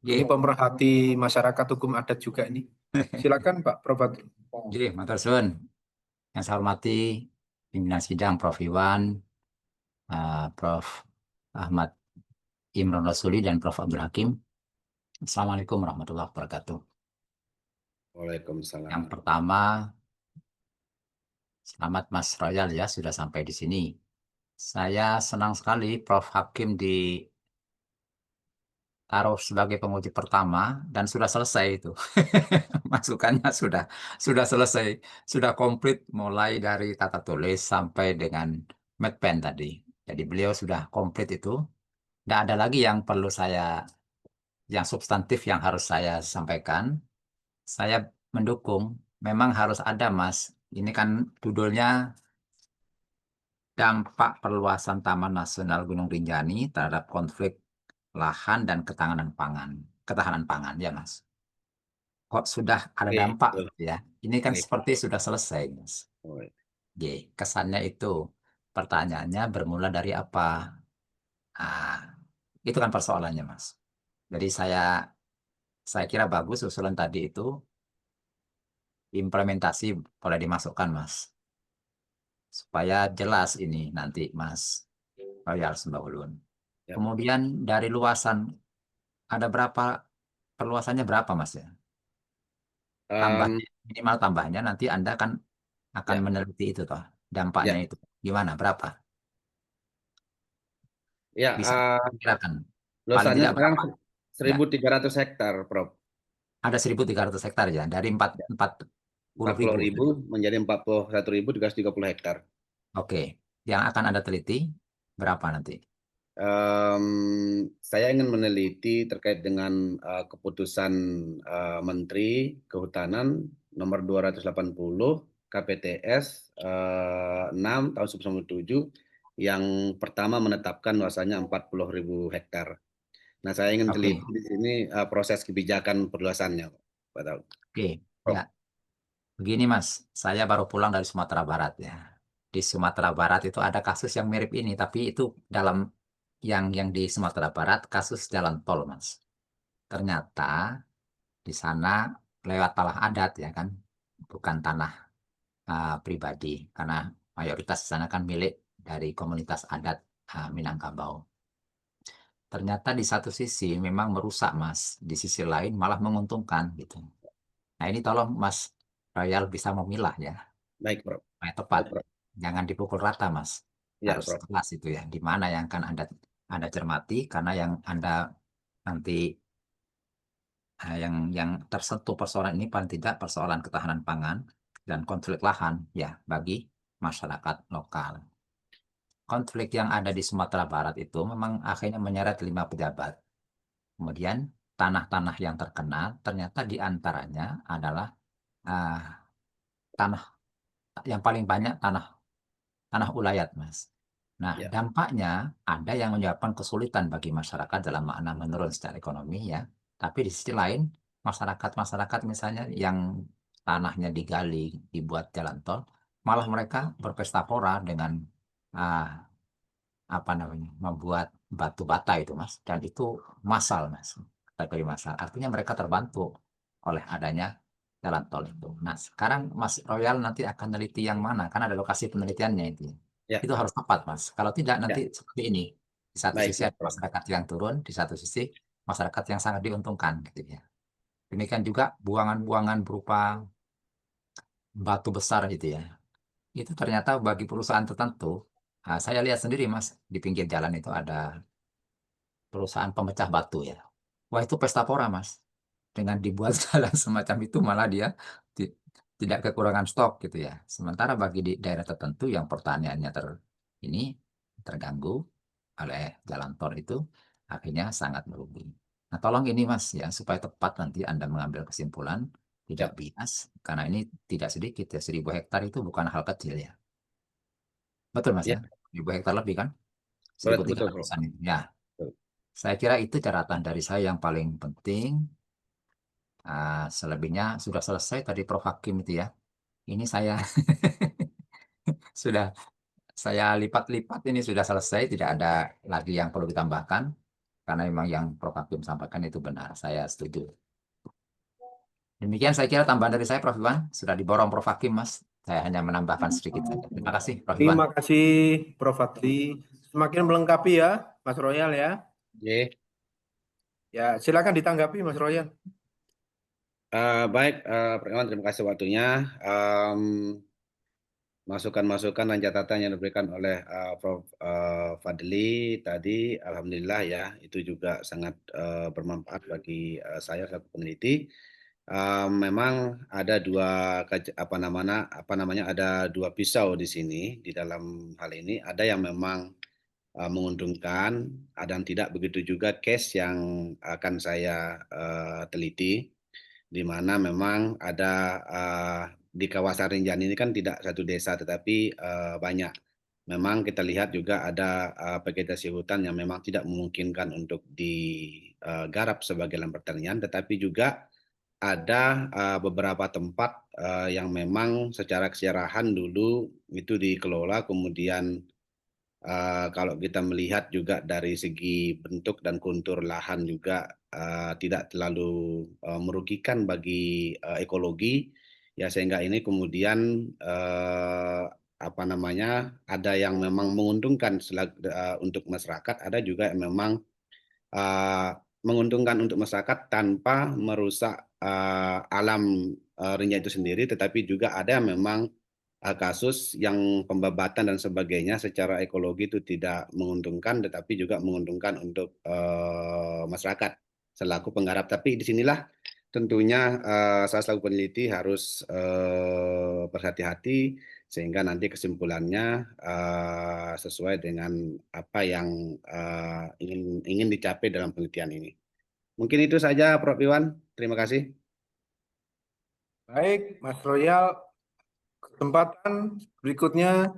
Ini pemerhati masyarakat hukum adat juga ini. Silakan Pak Prof. Adli. Jadi, matur suwun. Yang saya hormati pimpinan sidang Prof. Iwan, Prof. Ahmad Imron Rasuli, dan Prof. Abdul Hakim. Assalamualaikum warahmatullahi wabarakatuh. Waalaikumsalam. Yang pertama, selamat Mas Royal ya sudah sampai di sini. Saya senang sekali Prof. Hakim ditaruh sebagai penguji pertama dan sudah selesai itu. Masukannya sudah selesai, sudah komplit mulai dari tata tulis sampai dengan Medpen tadi. Jadi beliau sudah komplit itu. Tidak ada lagi yang perlu yang substantif yang harus saya sampaikan. Saya mendukung, memang harus ada Mas. Ini kan judulnya dampak perluasan Taman Nasional Gunung Rinjani terhadap konflik lahan dan ketahanan pangan ya Mas. Kok sudah ada dampak ya? Ini kan seperti sudah selesai Mas. Kesannya itu pertanyaannya bermula dari apa? Itu kan persoalannya Mas. Jadi saya kira bagus usulan tadi itu implementasi boleh dimasukkan Mas. Supaya jelas ini nanti Mas Royal Sembalun. Ya. Kemudian dari luasan ada berapa, perluasannya berapa Mas ya? Minimal tambahnya nanti Anda kan akan meneliti itu toh, dampaknya itu gimana, berapa? Ya, Bisa kirakan. luasannya tidak sekarang berapa? 1.300 hektar, Prof. Ada 1.300 hektar ya, dari 40.000 menjadi 41.330 hektar. Oke, yang akan Anda teliti berapa nanti? Saya ingin meneliti terkait dengan keputusan Menteri Kehutanan nomor 280 KPTS 6 tahun 1997 yang pertama menetapkan luasannya 40.000 hektar. Nah, saya ingin teliti di sini proses kebijakan perluasannya, Pak Tahu. Oke, ya. Begini Mas, saya baru pulang dari Sumatera Barat ya. Di Sumatera Barat itu ada kasus yang mirip ini, tapi itu dalam yang di Sumatera Barat kasus jalan tol Mas. Ternyata di sana lewat tanah adat ya kan, bukan tanah pribadi, karena mayoritas di sana kan milik dari komunitas adat Minangkabau. Ternyata di satu sisi memang merusak Mas, di sisi lain malah menguntungkan gitu. Nah ini tolong Mas Royal bisa memilah ya. Baik, Prof. Tepat. Jangan dipukul rata Mas. Ya, Harus Prof. jelas itu ya. Di mana yang akan Anda cermati, karena yang Anda nanti yang tersentuh persoalan ini paling tidak persoalan ketahanan pangan dan konflik lahan ya bagi masyarakat lokal. konflik yang ada di Sumatera Barat itu memang akhirnya menyeret 5 pejabat. Kemudian tanah-tanah yang terkena ternyata diantaranya adalah tanah yang paling banyak tanah ulayat, Mas. Nah, Ya. dampaknya ada yang menyebabkan kesulitan bagi masyarakat dalam makna menurun secara ekonomi ya. Tapi di sisi lain masyarakat misalnya yang tanahnya digali, dibuat jalan tol, malah mereka berpesta pora dengan membuat batu bata itu, Mas. Dan itu massal, Mas. Kategori massal. Artinya mereka terbantu oleh adanya jalan tol itu. Nah, sekarang Mas Royal nanti akan neliti yang mana? Kan ada lokasi penelitiannya itu. Ya. Itu harus tepat, Mas. Kalau tidak nanti seperti ini. Di satu Baik, sisi ada masyarakat yang turun, di satu sisi masyarakat yang sangat diuntungkan gitu ya. Demikian juga buangan-buangan berupa batu besar gitu ya. Itu ternyata bagi perusahaan tertentu, saya lihat sendiri Mas, di pinggir jalan itu ada perusahaan pemecah batu ya. Wah itu pesta pora Mas. Dengan dibuat jalan semacam itu malah dia tidak kekurangan stok gitu ya. Sementara bagi di daerah tertentu yang pertaniannya ini terganggu oleh jalan tol itu, akhirnya sangat merugi. Nah tolong ini Mas ya supaya tepat nanti Anda mengambil kesimpulan, tidak bias, karena ini tidak sedikit ya, 1000 hektar itu bukan hal kecil ya. Betul Mas ya? 1000 hektar lebih kan? Betul, 1300-an itu. Ya, Betul. saya kira itu catatan dari saya yang paling penting. Selebihnya sudah selesai tadi Prof. Hakim itu ya. Ini saya sudah saya lipat-lipat ini sudah selesai, tidak ada lagi yang perlu ditambahkan karena memang yang Prof. Hakim sampaikan itu benar, saya setuju. Demikian saya kira tambahan dari saya Prof. Iwan, sudah diborong Prof. Hakim Mas. Saya hanya menambahkan sedikit saja. Terima kasih Prof. Iwan. Terima kasih Prof. Fadli. Semakin melengkapi ya Mas Royal ya. Ya, silakan ditanggapi Mas Royal. Baik, Pak Iwan, terima kasih waktunya. Masukan-masukan dan catatan yang diberikan oleh Prof. Fadli tadi, alhamdulillah ya, itu juga sangat bermanfaat bagi saya selaku peneliti. Memang ada ada dua pisau di sini di dalam hal ini. Ada yang memang menguntungkan, ada yang tidak. Begitu juga case yang akan saya teliti, di mana memang ada di kawasan Rinjani ini kan tidak satu desa tetapi banyak. Memang kita lihat juga ada vegetasi hutan yang memang tidak memungkinkan untuk digarap sebagai lahan pertanian, tetapi juga ada beberapa tempat yang memang secara kesejarahan dulu itu dikelola, kemudian kalau kita melihat juga dari segi bentuk dan kontur lahan juga tidak terlalu merugikan bagi ekologi, ya sehingga ini kemudian ada yang memang menguntungkan untuk masyarakat, ada juga yang memang menguntungkan untuk masyarakat tanpa merusak alam Rinjani itu sendiri, tetapi juga ada yang memang kasus yang pembabatan dan sebagainya secara ekologi itu tidak menguntungkan, tetapi juga menguntungkan untuk masyarakat selaku penggarap. Tapi disinilah tentunya saya selaku peneliti harus berhati-hati sehingga nanti kesimpulannya sesuai dengan apa yang ingin dicapai dalam penelitian ini. Mungkin itu saja, Prof. Iwan. Terima kasih. Baik, Mas Royal. Kesempatan berikutnya,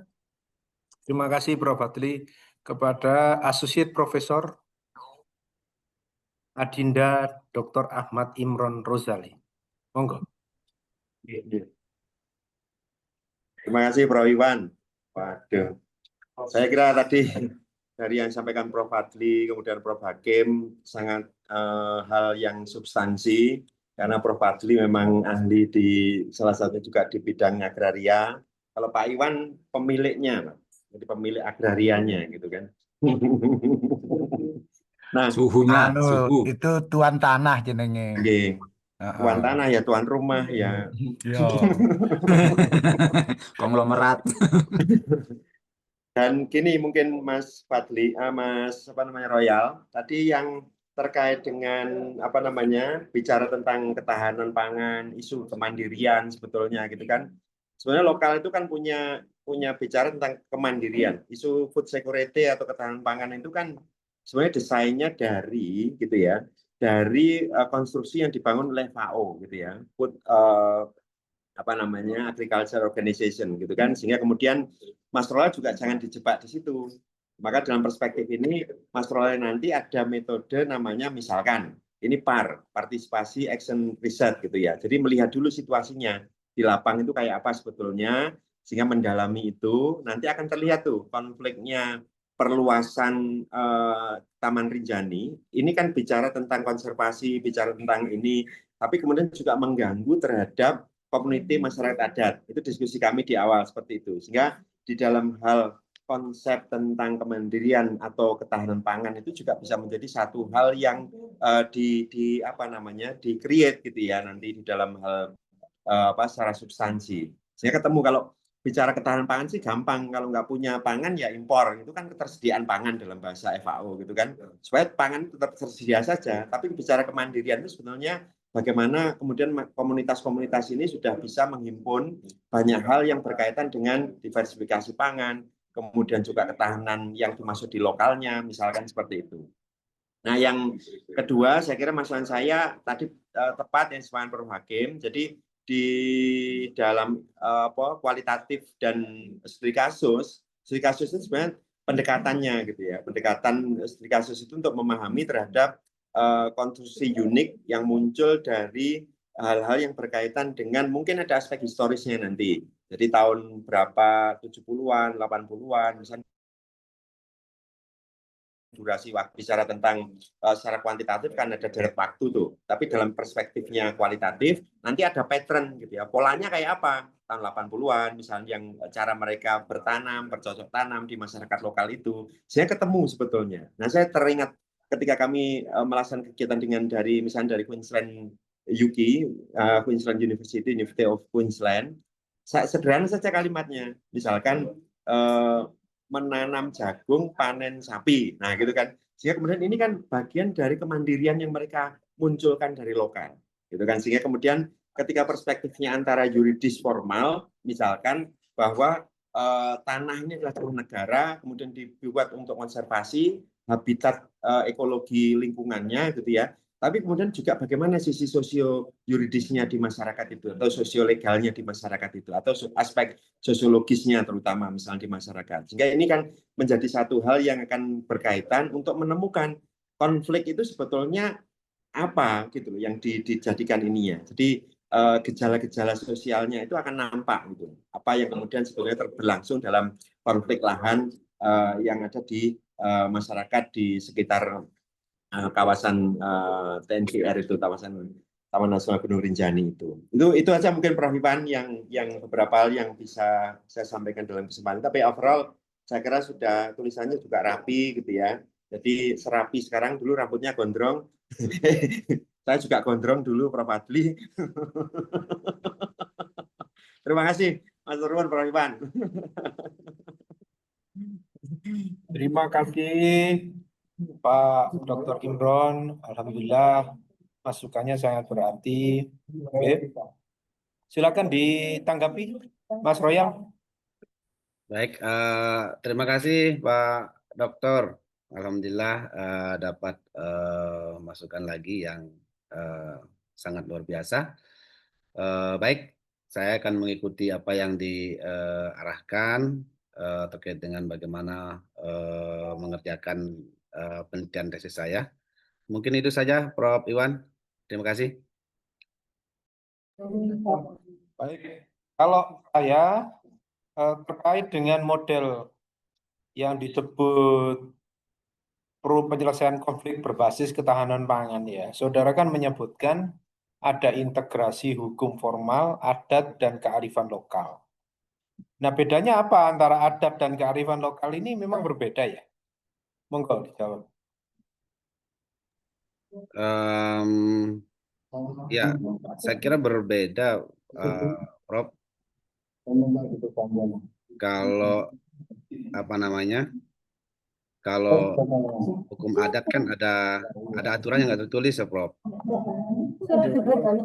terima kasih Prof. Fadli kepada Associate Profesor Adinda Dr. Ahmad Imron Rozali. Monggo. Terima kasih Prof. Iwan. Waduh, saya kira tadi dari yang disampaikan Prof. Fadli, kemudian Prof. Hakim, sangat hal yang substansi, karena Prof. Fadli memang ahli di salah satu juga di bidang agraria. Kalau Pak Iwan pemiliknya, jadi pemilik agrarianya gitu kan. Nah, Suhunya, suhu. Itu tuan tanah jenenge. tuan tanah ya, tuan rumah ya. Konglomerat. Dan gini mungkin Mas Fadli, Mas Royal, tadi yang terkait dengan bicara tentang ketahanan pangan, isu kemandirian sebetulnya gitu kan. Sebenarnya lokal itu kan punya punya bicara tentang kemandirian. Isu food security atau ketahanan pangan itu kan sebenarnya desainnya dari gitu ya, dari konstruksi yang dibangun oleh FAO gitu ya, Food apa namanya Agriculture Organization gitu kan, sehingga kemudian Mas Rola juga jangan dijebak di situ. Maka dalam perspektif ini Mas Rola nanti ada metode namanya misalkan ini partisipasi action research gitu ya. Jadi melihat dulu situasinya di lapang itu kayak apa sebetulnya, sehingga mendalami itu nanti akan terlihat tuh konfliknya perluasan Taman Rinjani. Ini kan bicara tentang konservasi, bicara tentang ini, tapi kemudian juga mengganggu terhadap komuniti masyarakat adat. Itu diskusi kami di awal seperti itu. Sehingga di dalam hal konsep tentang kemandirian atau ketahanan pangan itu juga bisa menjadi satu hal yang di apa namanya di-create gitu ya nanti di dalam hal secara substansi. Sehingga ketemu kalau bicara ketahanan pangan sih gampang, kalau nggak punya pangan ya impor, itu kan ketersediaan pangan dalam bahasa FAO gitu kan, supaya pangan tetap tersedia saja. Tapi bicara kemandirian itu sebenarnya bagaimana kemudian komunitas-komunitas ini sudah bisa menghimpun banyak hal yang berkaitan dengan diversifikasi pangan, kemudian juga ketahanan yang dimaksud di lokalnya, misalkan seperti itu. Nah, yang kedua, saya kira masukan saya tadi tepat yang disampaikan Prof. Hakim. Jadi di dalam kualitatif dan studi kasus itu sebenarnya pendekatannya gitu ya. Pendekatan studi kasus itu untuk memahami terhadap konstruksi unik yang muncul dari hal-hal yang berkaitan dengan mungkin ada aspek historisnya nanti. Jadi tahun berapa 70-an, 80-an misalnya durasi waktu, bicara tentang secara kuantitatif kan ada deret waktu tuh, tapi dalam perspektifnya kualitatif nanti ada pattern gitu ya, polanya kayak apa tahun 80-an misalnya yang cara mereka bertanam, bercocok tanam di masyarakat lokal itu, saya ketemu sebetulnya. Nah, saya teringat ketika kami melaksanakan kegiatan dengan dari misalnya dari Queensland UKI, Queensland University of Queensland, sederhana saja kalimatnya, misalkan menanam jagung, panen sapi. Nah, gitu kan. Sehingga kemudian ini kan bagian dari kemandirian yang mereka munculkan dari lokal. Gitu kan. Sehingga kemudian ketika perspektifnya antara yuridis formal, misalkan bahwa tanah ini adalah tanah negara, kemudian dibuat untuk konservasi, habitat ekologi lingkungannya gitu ya. Tapi kemudian juga bagaimana sisi sosio yuridisnya di masyarakat itu, atau sosio legalnya di masyarakat itu, atau aspek sosiologisnya terutama misalnya di masyarakat. Sehingga ini kan menjadi satu hal yang akan berkaitan untuk menemukan konflik itu sebetulnya apa gitu loh yang dijadikan ininya. Jadi gejala-gejala sosialnya itu akan nampak gitu. Apa yang kemudian sebetulnya berlangsung dalam konflik lahan yang ada di masyarakat di sekitar kawasan TNCR itu, kawasan Taman Nasional Gunung Rinjani itu. Itu aja mungkin Prof. Iwan yang beberapa hal yang bisa saya sampaikan dalam kesempatan. Tapi overall saya kira sudah tulisannya juga rapi gitu ya. Jadi serapi sekarang, dulu rambutnya gondrong. Saya juga gondrong dulu Prof. Adli. Terima kasih Mas Nurwan, Prof. Iwan. Terima kasih Pak Dr. Imron. Alhamdulillah masukannya sangat berarti. Oke. Silakan ditanggapi Mas Royal. Baik, terima kasih Pak Dokter. Alhamdulillah dapat masukan lagi yang sangat luar biasa. Baik, saya akan mengikuti apa yang diarahkan terkait dengan bagaimana mengerjakan penelitian tesis saya. Mungkin itu saja, Prof. Iwan. Terima kasih. Baik, kalau saya terkait dengan model yang disebut penyelesaian konflik berbasis ketahanan pangan ya, saudara kan menyebutkan ada integrasi hukum formal, adat, dan kearifan lokal. Nah, bedanya apa antara adat dan kearifan lokal ini memang berbeda ya? Monggo dijawab. Ya, saya kira berbeda, Prof. Kalau apa namanya? Kalau hukum adat kan ada aturan yang nggak tertulis ya, Prof.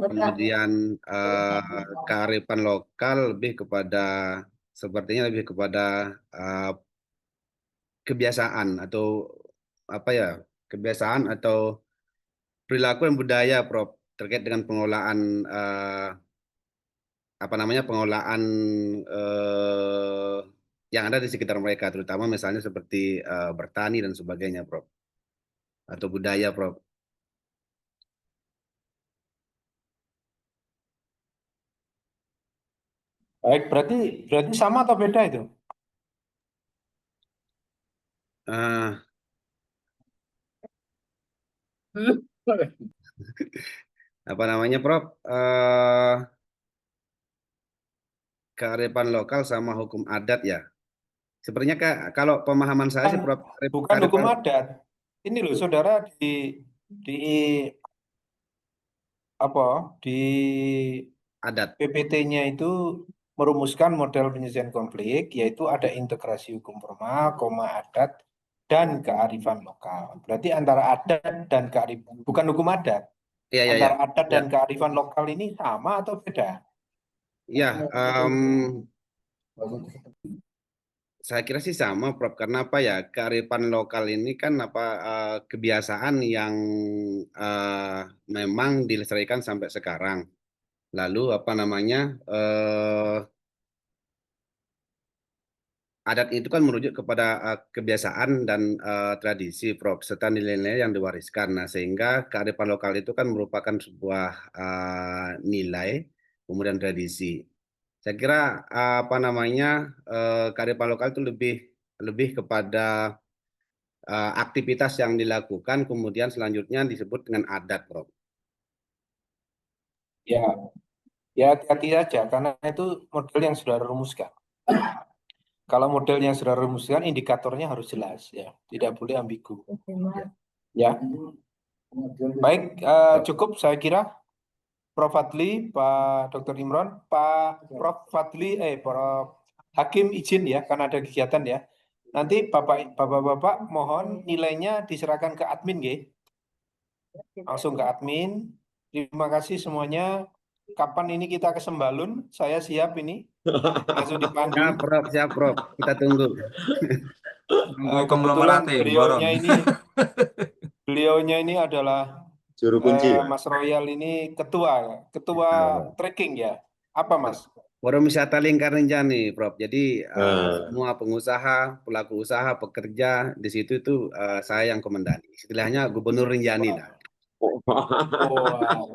Kemudian kearifan lokal lebih kepada sepertinya lebih kepada kebiasaan atau apa ya, kebiasaan atau perilaku dan budaya, Prof, terkait dengan pengelolaan apa namanya, pengelolaan yang ada di sekitar mereka, terutama misalnya seperti bertani dan sebagainya, Prof, atau budaya, Prof. Baik, berarti sama atau beda itu? Eh, apa namanya, Prof? Kearifan lokal sama hukum adat ya. Sepertinya kalau pemahaman saya sih, Prof, Bukan hukum kearifan adat. Ini loh saudara di apa di adat. PPT-nya itu merumuskan model penyelesaian konflik, yaitu ada integrasi hukum formal, adat, dan kearifan lokal. Berarti antara adat dan kearifan, bukan hukum adat. Iya, iya, iya. Antara adat Ya, dan kearifan lokal ini sama atau beda? ya, saya kira sih sama, Prof. Karena apa ya, kearifan lokal ini kan apa, kebiasaan yang memang dilestarikan sampai sekarang. Lalu apa namanya, adat itu kan merujuk kepada kebiasaan dan tradisi, Prof, serta nilai-nilai yang diwariskan. Nah, sehingga kearifan lokal itu kan merupakan sebuah nilai, kemudian tradisi. Saya kira apa namanya, kearifan lokal itu lebih kepada aktivitas yang dilakukan, kemudian selanjutnya disebut dengan adat, Prof. Ya, ya hati-hati aja karena itu model yang sudah rumuskan. Kalau model yang sudah rumuskan, indikatornya harus jelas, ya, tidak boleh ambigu. Ya, baik, cukup saya kira. Prof. Fadli, Pak Dr. Imron, Prof. Fadli, Prof. Hakim izin ya, karena ada kegiatan ya. Nanti Bapak-Bapak mohon nilainya diserahkan ke admin, ya. Langsung ke admin. Terima kasih semuanya. Kapan ini kita ke Sembalun? Saya siap ini. Langsung dipandu. Siap, Prof, siap, Prof. Kita tunggu. Tunggu Kebetulan konglomerat Boron. beliaunya ini adalah Juru kunci. Mas Royal ini ketua trekking ya. Apa Mas? Forum Wisata Lingkar Rinjani, Prof. Jadi semua pengusaha, pelaku usaha, pekerja di situ itu saya yang komandan. Istilahnya Gubernur Rinjani lah. Wow.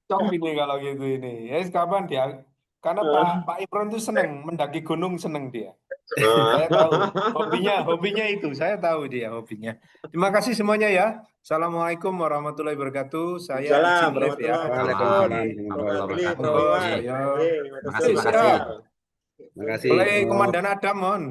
Cocok ini kalau gitu ini. Ya kapan dia? Karena Pak Imron itu seneng mendaki gunung, seneng dia. Saya tahu hobinya itu. Saya tahu dia hobinya. Terima kasih semuanya ya. Assalamualaikum warahmatullahi wabarakatuh. Saya izin live ya. Waalaikumsalam. Terima kasih. Terima kasih. Oleh Komandan Adam, mohon.